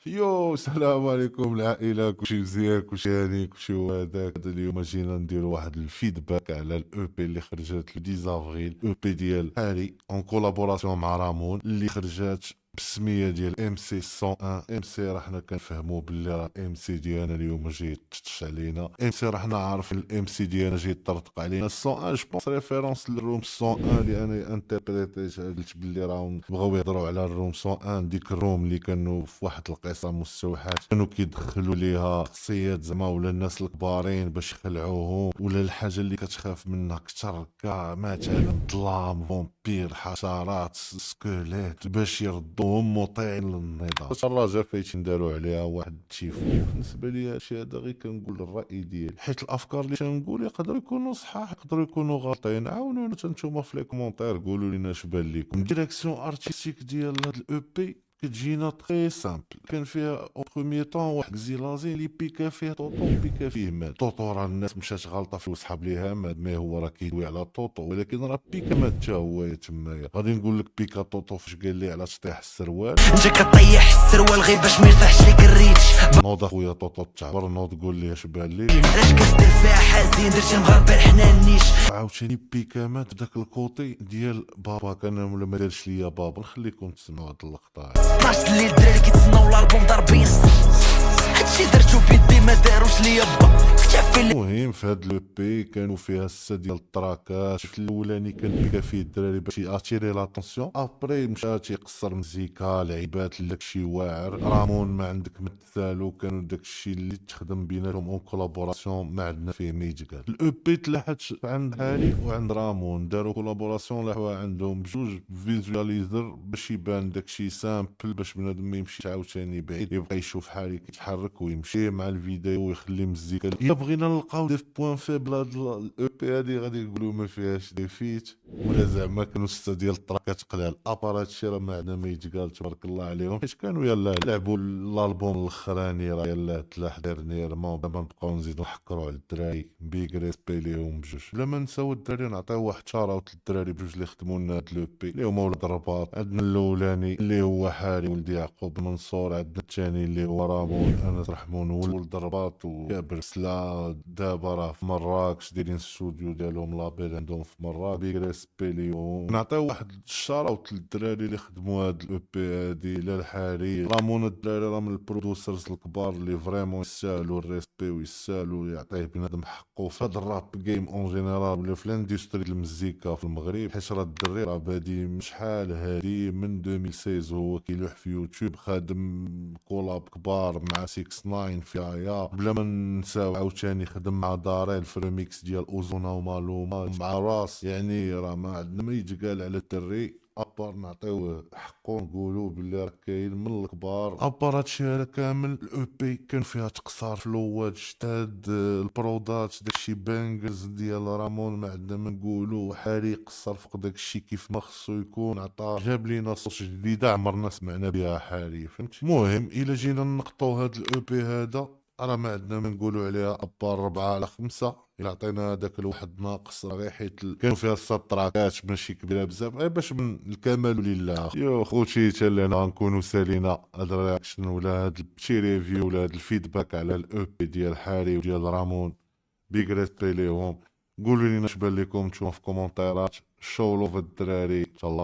يو السلام عليكم العائلة، كلشي مزيان، كلشي هاني، كلشي هو هذاك. اليوم جينا نديرو واحد الفيدباك على الاو بي اللي خرجت ل 10 افريل، او بي ديال هاري اون كولابوراسيون مع رامون اللي خرجت بالسميه ديال ام سي 101. ام سي راه حنا كنفهموا باللي راه ام سي ديالنا اليوم جاي يتشطش علينا. ام سي راه حنا عارفين الام سي ديالنا جاي يطرطق علينا. 101 جو بونس ريفيرونس للروم 101 اللي انا انتربريتيت، قلت باللي راهم بغاو يهضروا على الروم 101، ديك الروم اللي كانوا في واحد القصه مستوحاه كانوا كيدخلوا ليها شخصيات زعما ولا الناس الكبارين باش يخلعوهم، ولا الحاجه اللي كتخاف منها اكثر كاع مثلا ظلام، فامبير، حشرات، سكيليت، باش يردوهم مطيعين للنظام. الراجا فايتين داروا عليها واحد التيفو. بالنسبه لي هادشي هذا غير كنقول الراي ديالي، حيت الافكار اللي تنقول يقدروا يكونوا صحاح يقدروا يكونوا غالطين. عاونونا نتوما في لي كومونتير، قولوا لنا اش بان لكم. الديريكسيون ارتستيك ديال هاد الاو بي كتجينا تري سامبل. كان فيها او بروميي طون واحد زيلازين اللي بيكا فيه طوطو بيكا فيه مات. طوطو راه الناس مشات غلطه فيه وسحب ليها مات، ما هو راه كيدوي على طوطو، ولكن راه بيكا مات حتى هو تمايا. غادي نقول لك بيكا طوطو فاش قال لي على تطيح السروال، انت كطيح السروال غير باش ما يرتاحش ليك الريتش. نوض اخويا طوطو تعبر، نوض قول لي اش بان لي. علاش كدير فيها حزين درتي مغربل حنا النيش. عاوتاني بيكا مات داك الكوطي ديال بابا. كان ولا ما دارش ليا بابا. نخليكم تسمعوا هاد اللقطه. 12 الليل الدراري كيتسناو الالبوم ضاربين هادشي درتو بيدي ما داروش ليا با اكتفي. المهم في هاد لو بي كانوا فيها 6 ديال التراكات. في الاولاني كان بيكا فيه الدراري باش ياتيري لاتونسيون، ابري مشى تيقصر مزيكا لعيبات داكشي واعر. رامون ما عندك مثالو، كانوا داكشي اللي تخدم بيناتهم اون كولابوراسيون ما عندنا فيه ما يتقال. الاو بي تلاحت عند هاري وعند رامون، داروا كولابوراسيون لاحوا عندهم بجوج فيزواليزر باش يبان داكشي سامبل، باش بنادم ما يمشيش عاوتاني بعيد يبقى يشوف حالي كيتحرك ويمشي مع الفيديو ويخلي مزيكا. الا بغينا نلقاو دي بوان فيبل هاد الاو بي هادي غادي يقولوا ما فيهاش دي فيت، ولا زعما كانوا 6 ديال التراكات قلال. ابار هادشي راه ما عندنا ما يتقال، تبارك الله عليهم، حيت كانوا يلاه لعبوا الالبوم الاخراني راه يلاه تلاح ديرنييرمون. دابا نبقاو نزيدو نحكروا على الدراري. بيغ ريسبي ليهم بجوج. بلا ما نساو الدراري نعطيو واحد شاراوت للدراري بجوج اللي خدموا لنا هاد لو بي اللي هما ولاد الرباط. عندنا الاولاني اللي هو حاري ولد يعقوب منصور، عندنا الثاني اللي هو رامون انس رحمون ولد الرباط وكابر سلا. دابا راه في مراكش دايرين الاستوديو ديالهم لابيل عندهم في مراكش. بيغ ريسبي ليهم. نعطيو واحد الشاراوت للدراري اللي خدموا هاد الاو بي هادي. لا الحاري رامون، الدراري راه من البرودوسرز الكبار اللي فريمون يستاهلوا الريسبي ويستاهلوا يعطيه بنادم حقه في هاد الراب جيم اون جينيرال ولا في الاندستري المزيكا في المغرب. حيت راه الدري راه بادي من شحال هادي من 2016 هو كيلوح في يوتيوب، خادم كولاب كبار مع 6 9 في ايا. بلا ما نساو عاوتاني خدم مع داريل في ريميكس ديال اوزونا ومالوما مع راس. يعني راه ما عندنا ما يتقال على الدري ابار نعطيوه حقو نقولوا باللي راه كاين من الكبار. ابار هادشي هذا كامل الاو بي كان فيها تقصار في الاول جداد. البرودات داكشي بانجرز ديال رامون ما عندنا ما نقولوا. حالي قصر فوق داكشي كيف ما خصو يكون، عطا جاب لينا صوص جديده عمرنا سمعنا بها حالي، فهمتي. المهم الا جينا نقطو هاد الاو بي هذا راه ما عندنا ما نقولوا عليها ابار 4 على 5. الا عطينا هذاك الواحد ناقص غير حيت كانوا فيها 6 تراكات ماشي كبيره بزاف، غير باش من الكمال لله. يو خوتي حتى لنا غنكونوا سالينا هاد الرياكشن ولا هاد الشي ريفيو ولا هاد الفيدباك على الاو بي ديال حاري وديال رامون. بيغ ريسبي ليهم. قولوا لنا اش بان لكم نتوما في كومونتيرات. شولو في الدراري. تهلاو.